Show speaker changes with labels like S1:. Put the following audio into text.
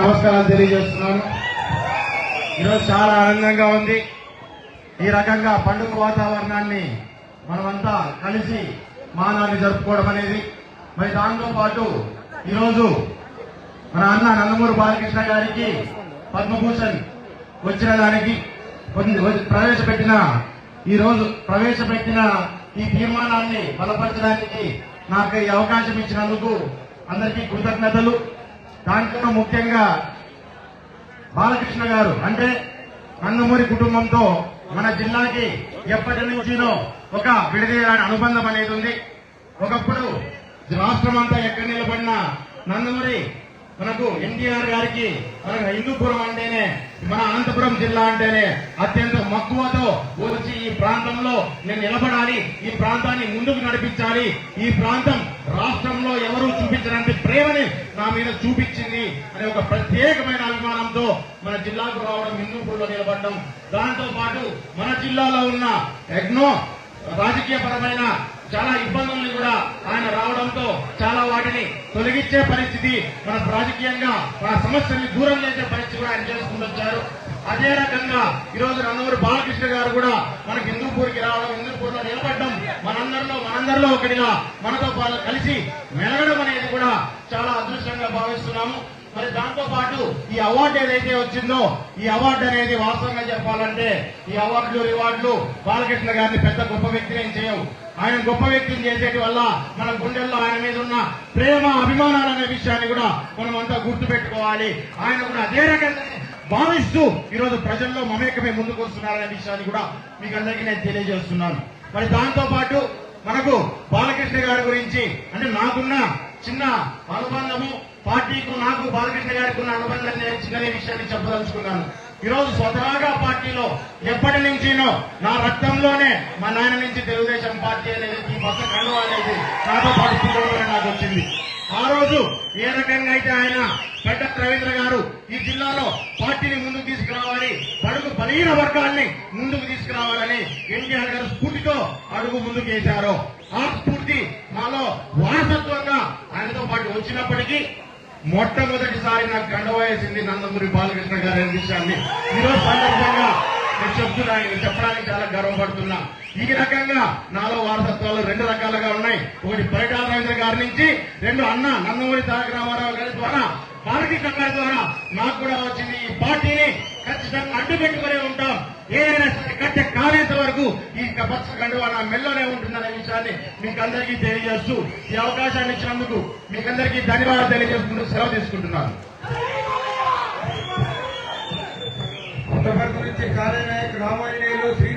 S1: నమస్కారాలు తెలియజేస్తున్నాను. ఈరోజు చాలా ఆనందంగా ఉంది. ఈ రకంగా పండుగ వాతావరణాన్ని మనమంతా కలిసి మానాన్ని జరుపుకోవడం అనేది. మరి దాంతో పాటు ఈరోజు మన అన్న నందమూరి బాలకృష్ణ గారికి పద్మభూషణ్ వచ్చిన దానికి ప్రవేశపెట్టిన ఈ తీర్మానాన్ని బలపరచడానికి నాకు ఈ అవకాశం ఇచ్చినందుకు అందరికీ కృతజ్ఞతలు. దాంట్లో ముఖ్యంగా బాలకృష్ణ గారు అంటే నందమూరి కుటుంబంతో మన జిల్లాకి ఎప్పటి నుంచినో ఒక విడదీయరాని అనుబంధం అనేది ఉంది. ఒకప్పుడు రాష్ట్రం అంతా ఎక్కడ నిలబడినా నందమూరి మనకు ఎన్టీఆర్ గారికి మనకు హిందూపురం అంటేనే మన అనంతపురం జిల్లా అంటేనే అత్యంత మక్కువతో వచ్చి ఈ ప్రాంతంలో నేను నిలబడాలి, ఈ ప్రాంతాన్ని ముందుకు నడిపించాలి, ఈ ప్రాంతం రాష్ట్రంలో ఎవరూ చూపించినంత ప్రేమని నా మీద చూపించింది అనే ఒక ప్రత్యేకమైన అభిమానంతో మన జిల్లాకు రావడం, హిందూపూర్లో నిలబడడం, దాంతో పాటు మన జిల్లాలో ఉన్న ఎన్నో రాజకీయపరమైన చాలా ఇబ్బందుల్ని కూడా ఆయన రావడంతో చాలా వాటిని తొలగించే పరిస్థితి, మన రాజకీయంగా మన సమస్యల్ని దూరం చేసే పరిస్థితి కూడా ఆయన చేసుకుంటూ వచ్చారు. అదే రకంగా ఈరోజు నందమూరి బాలకృష్ణ గారు కూడా మనకి హిందూపూర్కి రావడం, హిందూపూర్లో నిలబడడం, మనందరిలో ఒకటిగా మనతో పాటు కలిసి మెలగడం అనేది కూడా చాలా అదృష్టంగా భావిస్తున్నాము. మరి దాంతో పాటు ఈ అవార్డు ఏదైతే వచ్చిందో ఈ అవార్డు అనేది వాస్తవంగా చెప్పాలంటే ఈ రివార్డులు బాలకృష్ణ గారిని పెద్ద గొప్ప వ్యక్తిని ఏం చేయవు. ఆయన గొప్ప వ్యక్తిని చేసేటి వల్ల మన గుండెల్లో ఆయన మీద ఉన్న ప్రేమ, అభిమానాలు అనే విషయాన్ని కూడా మనం అంతా గుర్తుపెట్టుకోవాలి. ఆయన కూడా అదే రకంగా భావిస్తూ ఈరోజు ప్రజల్లో మమేకమై ముందుకు వస్తున్నారనే విషయాన్ని కూడా మీకు అందరికీ నేను తెలియజేస్తున్నాను. మరి దాంతో పాటు మనకు బాలకృష్ణ గారి గురించి అంటే నాకున్న చిన్న అనుబంధము, పార్టీకు నాకు బాలకృష్ణ గారికి ఉన్న అనుబంధం చిన్న విషయాన్ని చెప్పదలుచుకున్నాను. ఈరోజు స్వతహాగా పార్టీలో ఎప్పటి నుంచినో నా రక్తంలోనే మా నాయన నుంచి తెలుగుదేశం పార్టీ అనేది ఈ పక్క కండువా అనేది నాతో పాటు నాకు వచ్చింది. ఆ రోజు ఏ రకంగా అయితే ఆయన గడ్డ రవీంద్ర గారు ఈ జిల్లాలో పార్టీని ముందుకు తీసుకురావాలి, బడుగు బలహీన వర్గాన్ని ముందుకు తీసుకురావాలని ఎన్టీఆర్ గారు స్ఫూర్తితో అడుగు ముందుకు వేశారో ఆ స్ఫూర్తి మాలో వారసత్వంగా ఆయనతో పాటు వచ్చినప్పటికీ మొట్టమొదటిసారి నాకు కండువా వేసింది నందమూరి బాలకృష్ణ గారి విషయాన్ని ఈరోజు సందర్భంగా నేను చెప్పడానికి చాలా గర్వపడుతున్నా. ఈ రకంగా నాలో వారసత్వాలు రెండు రకాలుగా ఉన్నాయి. ఒకటి పరిటాల రవీంద్ర గారి నుంచి, రెండు అన్న నందమూరి తారక రామారావు గారి ద్వారా, బాలకృష్ణ గారి ద్వారా నాకు కూడా వచ్చింది. ఈ పార్టీని ఖచ్చితంగా అడ్డు పెట్టుకునే ఉంటాం. ఏదైనా కట్టె కాలేంత వరకు ఈ పచ్చ కండువా నా మెల్లోనే ఉంటుందనే విషయాన్ని మీకు అందరికీ తెలియజేస్తూ ఈ అవకాశాన్ని ఇచ్చినందుకు మీకందరికీ ధన్యవాదాలు తెలియజేసుకుంటూ సెలవు తీసుకుంటున్నాను.
S2: గురించి కార్యనాయకుడు రామాయణేయులు శ్రీ